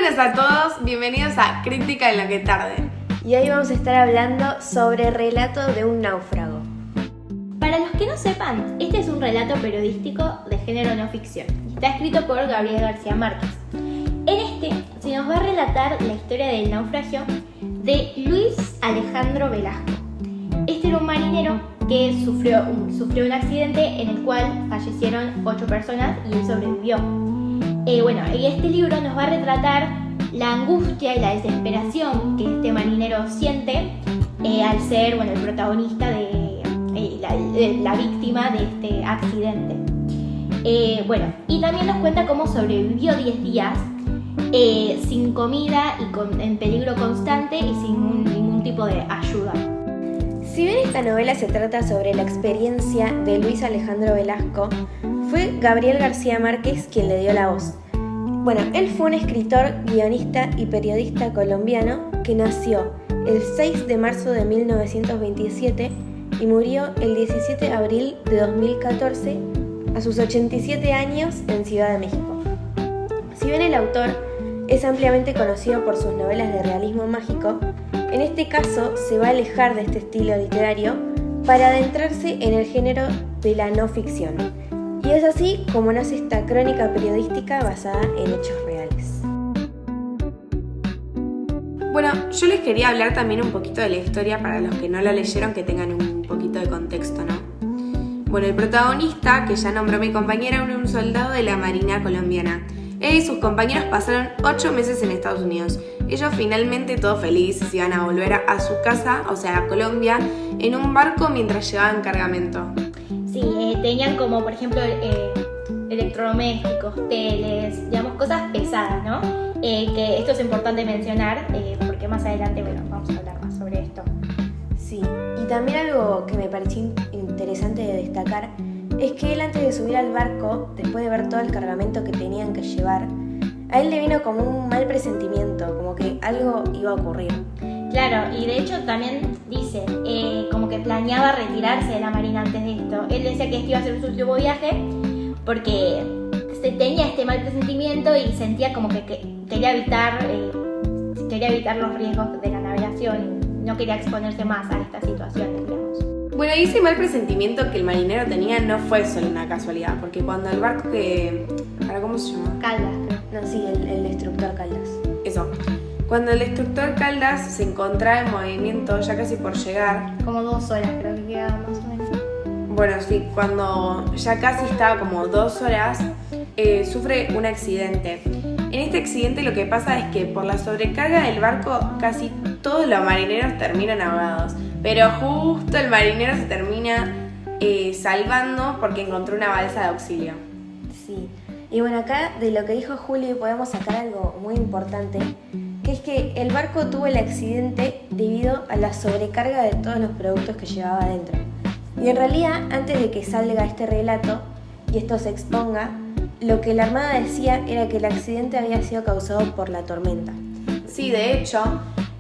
buenas a todos, bienvenidos a Crítica en lo que tarde. Y hoy vamos a estar hablando sobre Relato de un náufrago. Para los que no sepan, este es un relato periodístico de género no ficción. Está escrito por Gabriel García Márquez. En este se nos va a relatar la historia del naufragio de Luis Alejandro Velasco. Este era un marinero que sufrió un accidente en el cual fallecieron 8 personas y él sobrevivió. Y este libro nos va a retratar la angustia y la desesperación que este marinero siente al ser el protagonista de la víctima de este accidente. Y también nos cuenta cómo sobrevivió 10 días sin comida y en peligro constante y sin ningún tipo de ayuda. Si bien esta novela se trata sobre la experiencia de Luis Alejandro Velasco, fue Gabriel García Márquez quien le dio la voz. Él fue un escritor, guionista y periodista colombiano que nació el 6 de marzo de 1927 y murió el 17 de abril de 2014 a sus 87 años en Ciudad de México. Si bien el autor es ampliamente conocido por sus novelas de realismo mágico, en este caso se va a alejar de este estilo literario para adentrarse en el género de la no ficción. Y es así como nace esta crónica periodística basada en hechos reales. Yo les quería hablar también un poquito de la historia para los que no la leyeron, que tengan un poquito de contexto, ¿no? El protagonista, que ya nombró mi compañera, era un soldado de la Marina colombiana. Él y sus compañeros pasaron 8 meses en Estados Unidos. Ellos finalmente, todos felices, iban a volver a su casa, o sea, a Colombia, en un barco mientras llevaban cargamento. Sí, tenían como, por ejemplo, electrodomésticos, teles, digamos, cosas pesadas, ¿no? Que esto es importante mencionar porque más adelante, vamos a hablar más sobre esto. Sí, y también algo que me pareció interesante de destacar es que él, antes de subir al barco, después de ver todo el cargamento que tenían que llevar, a él le vino como un mal presentimiento, como que algo iba a ocurrir. Claro, y de hecho también dice como que planeaba retirarse de la marina antes de esto. Él decía que este iba a ser su último viaje porque tenía este mal presentimiento y sentía como que quería evitar los riesgos de la navegación y no quería exponerse más a estas situaciones, digamos. Y ese mal presentimiento que el marinero tenía no fue solo una casualidad, porque cuando el barco ¿cómo se llama? Caldas, creo. No, sí, el destructor Caldas. Eso. Cuando el destructor Caldas se encontraba en movimiento, ya casi por llegar... Como 2 horas creo que quedaba más o menos. Sí, cuando ya casi estaba como 2 horas, sufre un accidente. En este accidente lo que pasa es que por la sobrecarga del barco casi todos los marineros terminan ahogados. Pero justo el marinero se termina salvando porque encontró una balsa de auxilio. Sí, y acá de lo que dijo Juli podemos sacar algo muy importante, que es que el barco tuvo el accidente debido a la sobrecarga de todos los productos que llevaba adentro. Y en realidad, antes de que salga este relato y esto se exponga, lo que la Armada decía era que el accidente había sido causado por la tormenta. Sí, de hecho,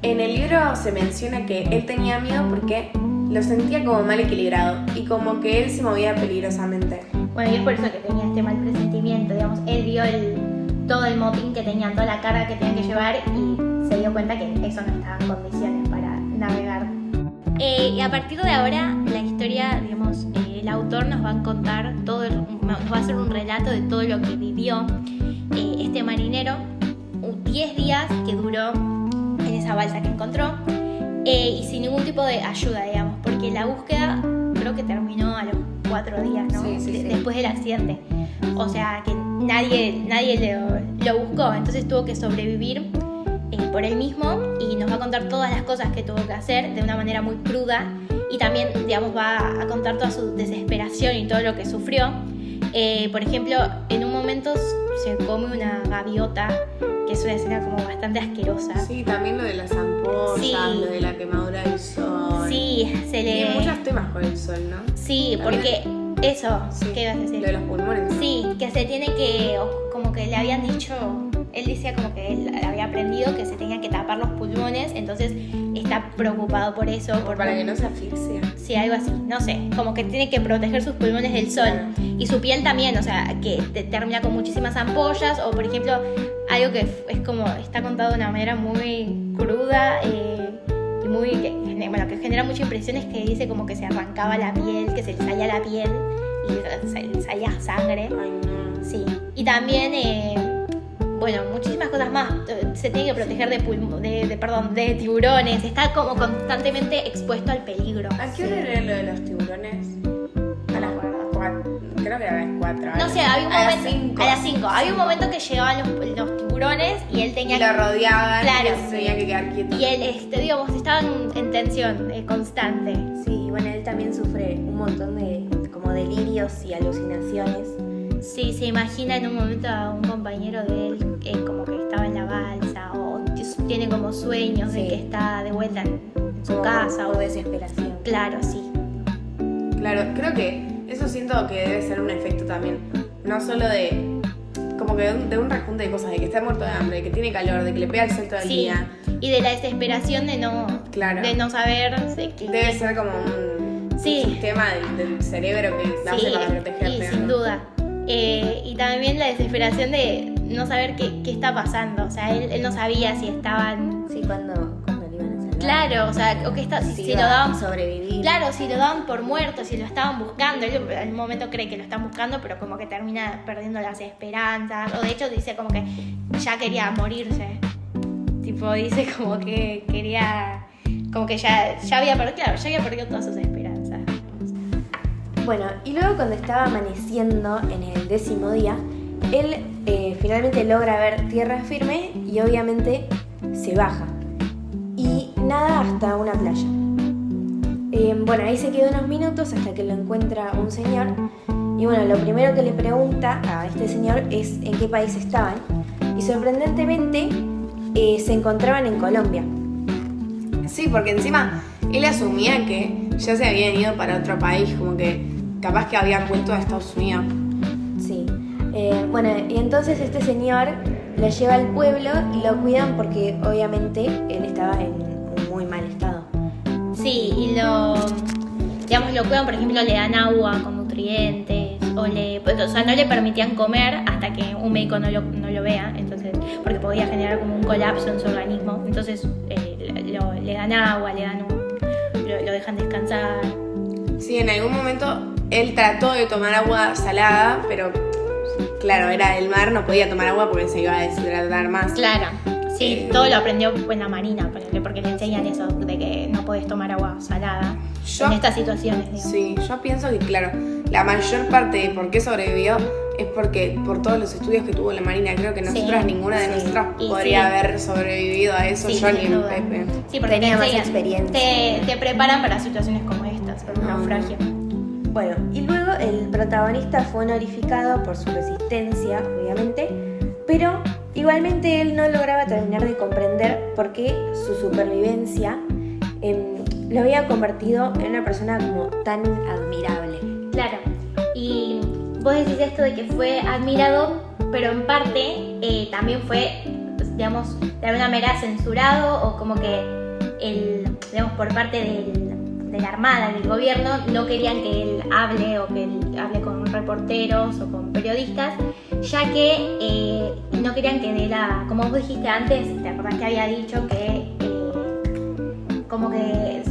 en el libro se menciona que él tenía miedo porque lo sentía como mal equilibrado y como que él se movía peligrosamente. Y es por eso que tenía este mal presentimiento, digamos. Él vio todo el motín que tenían, toda la carga que tenían que llevar y se dio cuenta que eso no estaba en condiciones para navegar. Y a partir de ahora, la historia, digamos, el autor nos va a contar nos va a hacer un relato de todo lo que vivió este marinero, 10 días que duró en esa balsa que encontró y sin ningún tipo de ayuda, digamos, porque la búsqueda creo que terminó a los 4 días, ¿no? Sí. Después del accidente. O sea, que nadie lo buscó, entonces tuvo que sobrevivir por él mismo y nos va a contar todas las cosas que tuvo que hacer de una manera muy cruda y también, digamos, va a contar toda su desesperación y todo lo que sufrió. Por ejemplo, en un momento se come una gaviota, que es una escena como bastante asquerosa. Sí, también lo de las ampollas, Sí. Lo de la quemadura del sol. Sí, Tiene muchos temas con el sol, ¿no? Sí, porque eso, Sí. ¿qué ibas a decir? Lo de los pulmones. Sí, que se tiene que, como que le habían dicho, él decía como que él había aprendido que se tenían que tapar los pulmones, entonces está preocupado por eso. Para que no se asfixie. Sí, algo así, no sé, como que tiene que proteger sus pulmones del sol. Y su piel también, o sea, que termina con muchísimas ampollas, o por ejemplo, algo que es como, está contado de una manera muy cruda, y muy, que genera mucha impresión, es que dice como que se arrancaba la piel, que se le salía la piel y se le salía sangre. Ay, no. Sí, y también, muchísimas cosas más. Se tiene que proteger de tiburones, está como constantemente expuesto al peligro. ¿A qué hora era lo de los tiburones? A las 4. Creo que era a las 4. No sé, había un a momento. las 5. A las 5. Había un momento que llegaban los tiburones y él tenía Y lo rodeaban, Claro. y se tenía que quedar quieto. Y él, estaban en tensión constante. Sí, bueno, él también sufre un montón de como delirios y alucinaciones. Sí, se imagina en un momento a un compañero de él como que estaba en la balsa, o tiene como sueños de Sí. que está de vuelta en su Como- casa. o desesperación. Claro, sí. Claro, creo que eso siento que debe ser un efecto también. No solo de como que de un rejunte de cosas, de que está muerto de hambre, de que tiene calor, de que le pega el sol todo el Sí, día. y de la desesperación de no saber Debe ser como un Sí. sistema del cerebro que hace para protegerte. y sin ¿no? duda. Y también la desesperación de no saber qué está pasando. O sea, él no sabía si estaban... Sí, cuando le iban a salvar. Claro, o sea, o que si iba lo daban... a sobrevivir. Claro, si lo daban por muerto, si lo estaban buscando. Él en un momento cree que lo están buscando, pero como que termina perdiendo las esperanzas. O de hecho dice como que ya quería morirse. Tipo, dice como que quería... Como que ya había perdido todas sus esperanzas. Bueno, y luego cuando estaba amaneciendo en el 10º día, él finalmente logra ver tierra firme y obviamente se baja. Y nada hasta una playa. Bueno, ahí se quedó unos minutos hasta que lo encuentra un señor. Y bueno, lo primero que le pregunta a este señor es en qué país estaban. Y sorprendentemente se encontraban en Colombia. Sí, porque encima él asumía que ya se habían ido para otro país, como que capaz que habían vuelto a Estados Unidos. Sí. Bueno, y entonces este señor lo lleva al pueblo y lo cuidan porque obviamente él estaba en un muy mal estado. Sí, y lo cuidan, por ejemplo, le dan agua con nutrientes, no le permitían comer hasta que un médico no lo vea, entonces, porque podía generar como un colapso en su organismo. Entonces le dan agua, lo dejan descansar. Sí, en algún momento él trató de tomar agua salada, pero claro, era del mar, no podía tomar agua porque se iba a deshidratar más. Claro, sí, todo lo aprendió en la marina, porque le enseñan eso, de que no podés tomar agua salada en estas situaciones, digamos. Sí, yo pienso que, claro, la mayor parte de por qué sobrevivió es porque por todos los estudios que tuvo la marina. Creo que nosotras, ninguna de nosotras Y podría sí. haber sobrevivido a eso, Sí, yo ni sin en duda. Pepe. Sí, porque Tenía te más enseñan, experiencia. te preparan para situaciones como estas, por un naufragio. Bueno, y luego el protagonista fue honorificado por su resistencia, obviamente, pero igualmente él no lograba terminar de comprender por qué su supervivencia lo había convertido en una persona como tan admirable. Claro, y vos decís esto de que fue admirado, pero en parte también fue, digamos, de alguna manera censurado, o como que por parte de la Armada, del gobierno, no querían que él hable, o que él hable con reporteros o con periodistas, ya que no querían que diera, como vos dijiste antes, te acordás que había dicho que como que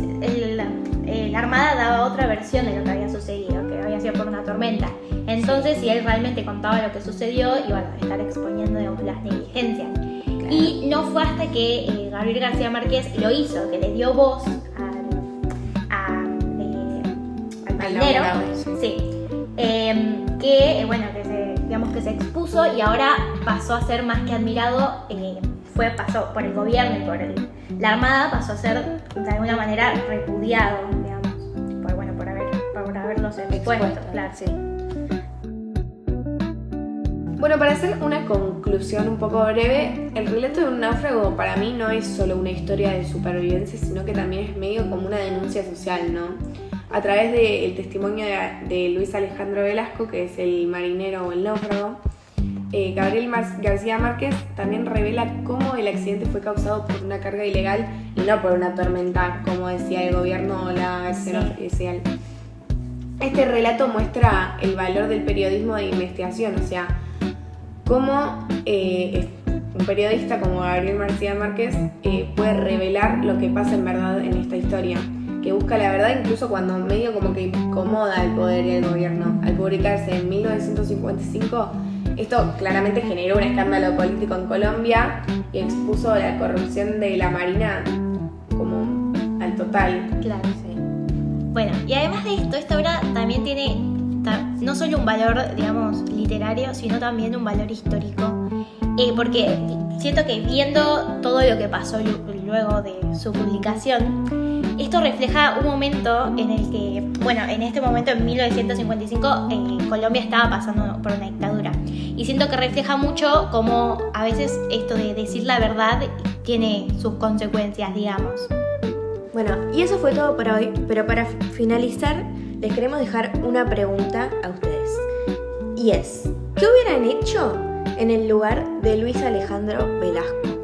la Armada daba otra versión de lo que había sucedido, que había sido por una tormenta. Entonces, si él realmente contaba lo que sucedió, iban a estar exponiendo, digamos, las negligencias. Claro. Y no fue hasta que Gabriel García Márquez lo hizo, que le dio voz al marinero, sí. Que se expuso, y ahora pasó a ser más que admirado, pasó por el gobierno y por la Armada, pasó a ser de alguna manera repudiado, digamos, por haberlos expuesto, claro. Sí. Bueno, para hacer una conclusión un poco breve, el relato de un náufrago para mí no es solo una historia de supervivencia, sino que también es medio como una denuncia social, ¿no? A través del testimonio de Luis Alejandro Velasco, que es el marinero o el náufrago, García Márquez también revela cómo el accidente fue causado por una carga ilegal y no por una tormenta, como decía el gobierno o la acción oficial. Este relato muestra el valor del periodismo de investigación, o sea, cómo un periodista como Gabriel García Márquez puede revelar lo que pasa en verdad en esta historia, que busca la verdad incluso cuando medio como que incomoda al poder y al gobierno. Al publicarse en 1955, esto claramente generó un escándalo político en Colombia y expuso la corrupción de la Marina como al total. Claro, sí. Bueno, y además de esto, esta obra también tiene no solo un valor, digamos, literario, sino también un valor histórico, porque siento que viendo todo lo que pasó luego de su publicación, esto refleja un momento en el que, bueno, en este momento, en 1955, Colombia estaba pasando por una dictadura. Y siento que refleja mucho cómo a veces esto de decir la verdad tiene sus consecuencias, digamos. Bueno, y eso fue todo por hoy, pero para finalizar les queremos dejar una pregunta a ustedes. Y es, ¿qué hubieran hecho en el lugar de Luis Alejandro Velasco?